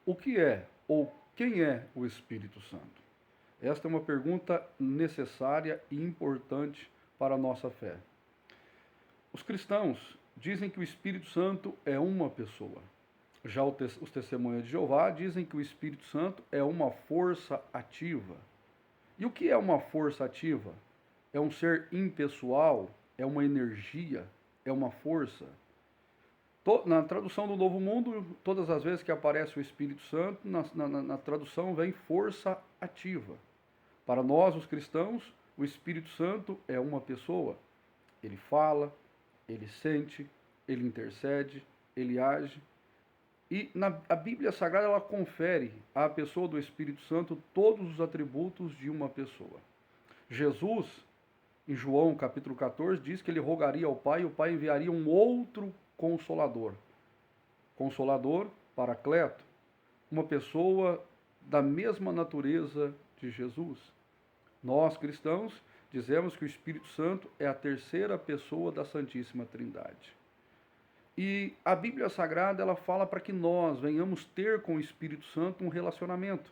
O que é ou quem é o Espírito Santo? Esta é uma pergunta necessária e importante para a nossa fé. Os cristãos dizem que o Espírito Santo é uma pessoa. Já os testemunhas de Jeová dizem que o Espírito Santo é uma força ativa. E o que é uma força ativa? É um ser impessoal? É uma energia? É uma força? Na tradução do Novo Mundo, todas as vezes que aparece o Espírito Santo, na tradução vem força ativa. Para nós, os cristãos, o Espírito Santo é uma pessoa. Ele fala, ele sente, ele intercede, ele age. E a Bíblia Sagrada ela confere à pessoa do Espírito Santo todos os atributos de uma pessoa. Jesus, em João capítulo 14, diz que ele rogaria ao Pai e o Pai enviaria um outro Consolador. Consolador, Paracleto, uma pessoa da mesma natureza de Jesus. Nós, cristãos, dizemos que o Espírito Santo é a terceira pessoa da Santíssima Trindade. E a Bíblia Sagrada ela fala para que nós venhamos ter com o Espírito Santo um relacionamento.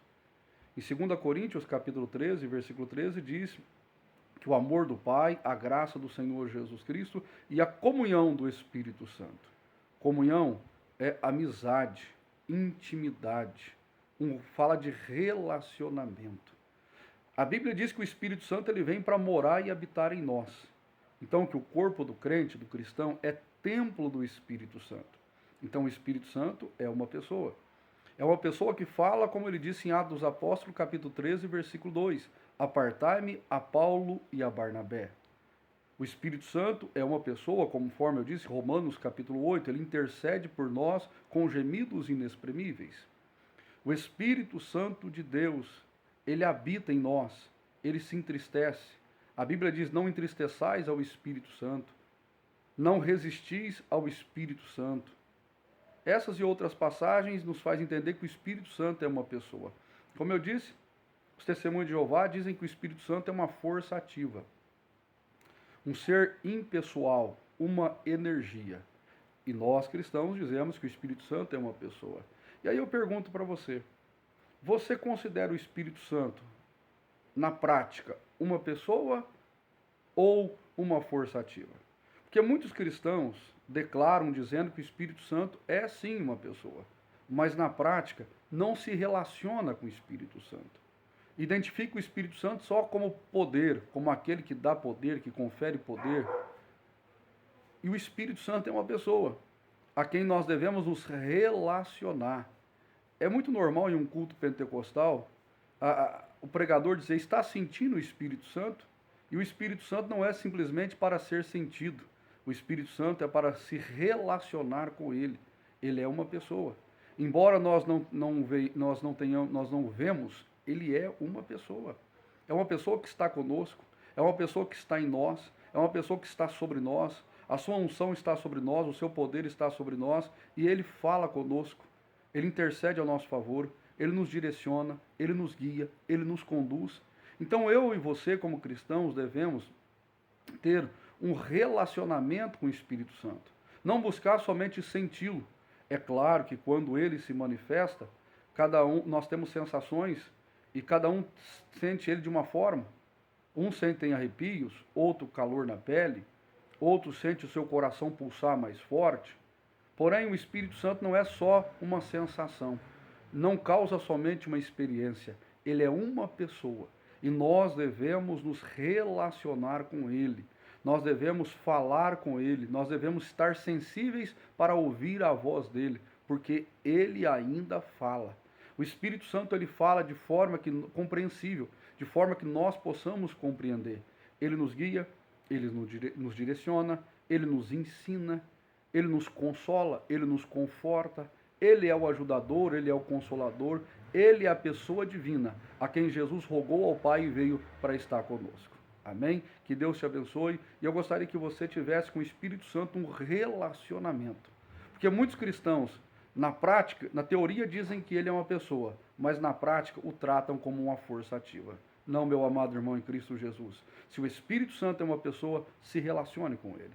Em 2 Coríntios capítulo 13, versículo 13, diz que o amor do Pai, a graça do Senhor Jesus Cristo e a comunhão do Espírito Santo. Comunhão é amizade, intimidade, fala de relacionamento. A Bíblia diz que o Espírito Santo ele vem para morar e habitar em nós. Então que o corpo do crente, do cristão, é templo do Espírito Santo. Então o Espírito Santo é uma pessoa. É uma pessoa que fala, como ele disse em Atos dos Apóstolos, capítulo 13, versículo 2, apartai-me a Paulo e a Barnabé. O Espírito Santo é uma pessoa, conforme eu disse, Romanos capítulo 8, ele intercede por nós com gemidos inexprimíveis. O Espírito Santo de Deus, ele habita em nós, ele se entristece. A Bíblia diz, não entristeçais ao Espírito Santo, não resistis ao Espírito Santo. Essas e outras passagens nos fazem entender que o Espírito Santo é uma pessoa. Como eu disse, os testemunhos de Jeová dizem que o Espírito Santo é uma força ativa, um ser impessoal, uma energia. E nós cristãos dizemos que o Espírito Santo é uma pessoa. E aí eu pergunto para você, você considera o Espírito Santo, na prática, uma pessoa ou uma força ativa? Porque muitos cristãos declaram dizendo que o Espírito Santo é sim uma pessoa, mas na prática não se relaciona com o Espírito Santo. Identifica o Espírito Santo só como poder, como aquele que dá poder, que confere poder. E o Espírito Santo é uma pessoa a quem nós devemos nos relacionar. É muito normal em um culto pentecostal o pregador dizer, está sentindo o Espírito Santo? E o Espírito Santo não é simplesmente para ser sentido. O Espírito Santo é para se relacionar com ele. Ele é uma pessoa. Embora nós não vemos, ele é uma pessoa. É uma pessoa que está conosco, é uma pessoa que está em nós, é uma pessoa que está sobre nós. A sua unção está sobre nós, o seu poder está sobre nós e ele fala conosco. Ele intercede ao nosso favor, ele nos direciona, ele nos guia, ele nos conduz. Então eu e você, como cristãos, devemos ter um relacionamento com o Espírito Santo. Não buscar somente senti-lo. É claro que quando ele se manifesta, nós temos sensações e cada um sente ele de uma forma. Um sente arrepios, outro calor na pele, outro sente o seu coração pulsar mais forte. Porém, o Espírito Santo não é só uma sensação, não causa somente uma experiência, ele é uma pessoa e nós devemos nos relacionar com ele, nós devemos falar com ele, nós devemos estar sensíveis para ouvir a voz dele, porque ele ainda fala. O Espírito Santo ele fala de forma compreensível, de forma que nós possamos compreender. Ele nos guia, ele nos direciona, ele nos ensina, ele nos consola, ele nos conforta, ele é o ajudador, ele é o consolador, ele é a pessoa divina, a quem Jesus rogou ao Pai e veio para estar conosco. Amém? Que Deus te abençoe. E eu gostaria que você tivesse com o Espírito Santo um relacionamento. Porque muitos cristãos, na prática, na teoria dizem que ele é uma pessoa, mas na prática o tratam como uma força ativa. Não, meu amado irmão em Cristo Jesus. Se o Espírito Santo é uma pessoa, se relacione com ele.